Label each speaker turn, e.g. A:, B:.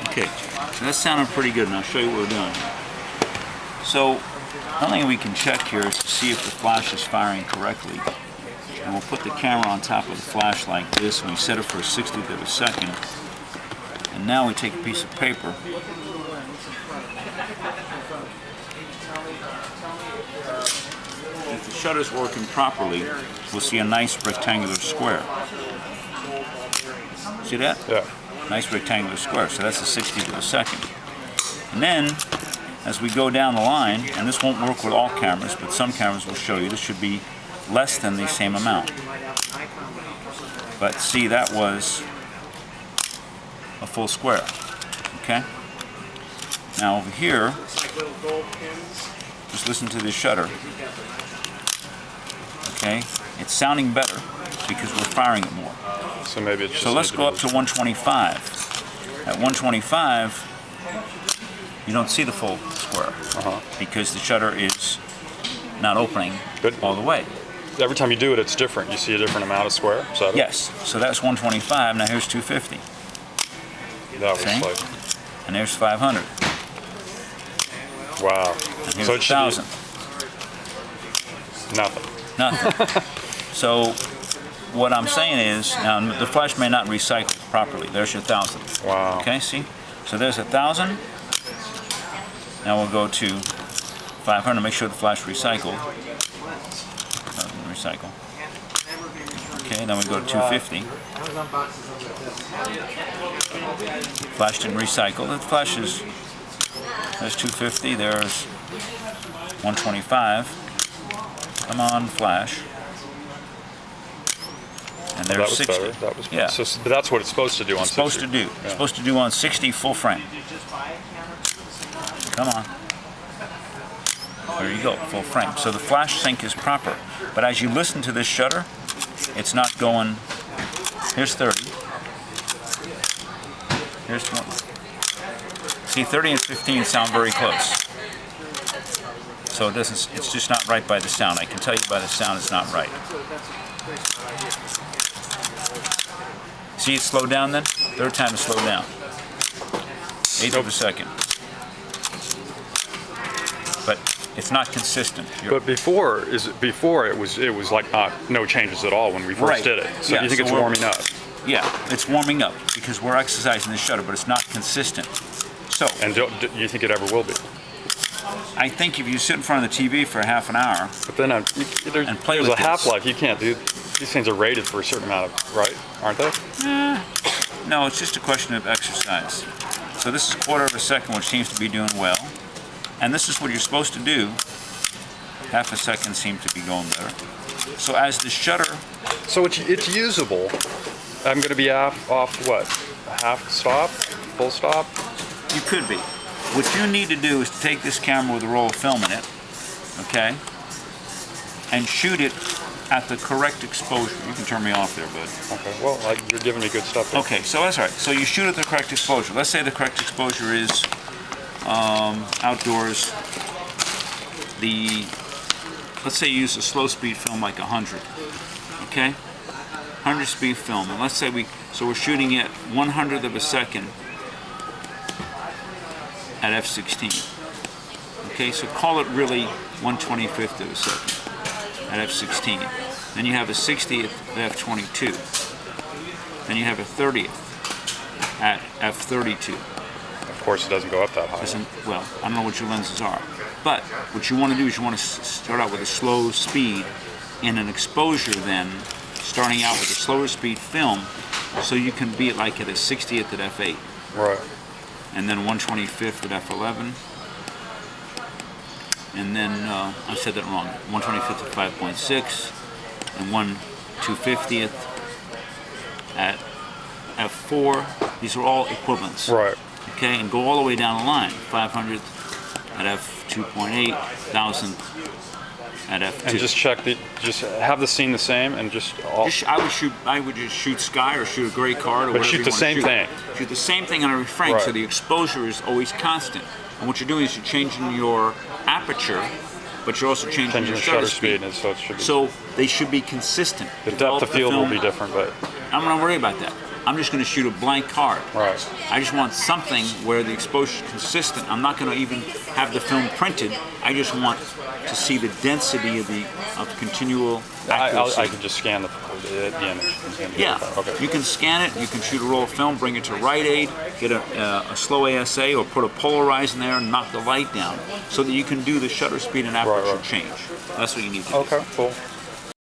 A: Okay, so that's sounding pretty good, and I'll show you what we're doing. So, another thing we can check here is to see if the flash is firing correctly. And we'll put the camera on top of the flash like this, and we set it for a 60th of a second. And now we take a piece of paper. If the shutter's working properly, we'll see a nice rectangular square. See that?
B: Yeah.
A: Nice rectangular square, so that's a 60th of a second. And then, as we go down the line, and this won't work with all cameras, but some cameras will show you, this should be less than the same amount. But see, that was a full square, okay? Now over here, just listen to this shutter, okay? It's sounding better because we're firing it more.
B: So maybe it's just...
A: So let's go up to 125. At 125, you don't see the full square because the shutter is not opening all the way.
B: Every time you do it, it's different. You see a different amount of square? Is that
A: yes. So that's 125. Now here's 250.
B: That was like...
A: And there's 500.
B: Wow.
A: And here's
B: so it
A: 1,000.
B: Nothing.
A: Nothing. So what I'm saying is, now the flash may not recycle properly. There's your 1,000.
B: Wow.
A: Okay, see? So there's 1,000. Now we'll go to 500. Make sure the flash recycled. Doesn't recycle. Okay, then we go to 250. Flash didn't recycle. The flash is, there's 250. There's 125. Come on, flash. And there's 60.
B: Better. That was
A: yeah.
B: So, but that's what it's supposed to do on 60.
A: Supposed to do.
B: Yeah.
A: It's supposed to do on 60 full frame. Come on. There you go, full frame. So the flash sync is proper. But as you listen to this shutter, it's not going, here's 30. Here's 20. See, 30 and 15 sound very close. So it doesn't, it's just not right by the sound. I can tell you by the sound it's not right. See it slowed down then? Third time it slowed down. 1/8 of a second. But it's not consistent.
B: But before it was like no changes at all when we first did it. So you think it's warming up?
A: Yeah, it's warming up because we're exercising the shutter, but it's not consistent. So. And
B: do you think it ever will be?
A: I think if you sit in front of the TV for half an hour,
B: but then there's a half-life. You can't do. These things are rated for a certain amount of, right? Aren't they?
A: No, it's just a question of exercise. So this is 1/4 of a second, which seems to be doing well. And this is what you're supposed to do. Half a second seems to be going better. So as the shutter...
B: So it's usable. I'm going to be off what? A half stop? Full stop?
A: You could be. What you need to do is to take this camera with a roll of film in it, okay, and shoot it at the correct exposure. You can turn me off there, bud.
B: Okay, well, you're giving me good stuff here.
A: Okay, so that's all right. So you shoot at the correct exposure. Let's say the correct exposure is outdoors. Let's say you use a slow speed film like 100, okay? 100 speed film, and let's say we're shooting at 1/100th of a second at f/16. Okay, so call it really 1/25th of a second at f/16. Then you have a 60th at f/22. Then you have a 30th at f/32.
B: Of course, it doesn't go up that high.
A: Well, I don't know what your lenses are, but what you want to do is you want to start out with a slow speed and an exposure then, starting out with a slower speed film, so you can be like at a 60th at f/8.
B: Right.
A: And then 1/25th at f/11. And then, I said that wrong, 1/25th at 5.6, and 1/250th at f/4. These are all equivalents.
B: Right.
A: Okay, and go all the way down the line. 500th at f/2.8, 1000th at f/2.
B: And just have the scene the same, and
A: I would just shoot sky or shoot a gray card or whatever.
B: But shoot the same thing.
A: Shoot the same thing on a refrain,
B: right.
A: So the exposure is always constant. And what you're doing is you're changing your aperture, but you're also changing your shutter speed.
B: So it should be.
A: So they should be consistent.
B: The depth of field will be different, but
A: I'm not worried about that. I'm just going to shoot a blank card.
B: Right.
A: I just want something where the exposure is consistent. I'm not going to even have the film printed. I just want to see the density of continual accuracy.
B: I can just scan the image.
A: Yeah.
B: Okay.
A: You can scan it. You can shoot a roll of film, bring it to Rite Aid, get a slow ASA, or put a polarize in there and knock the light down, so that you can do the shutter speed and aperture change. That's what you need to do.
B: Okay. Cool.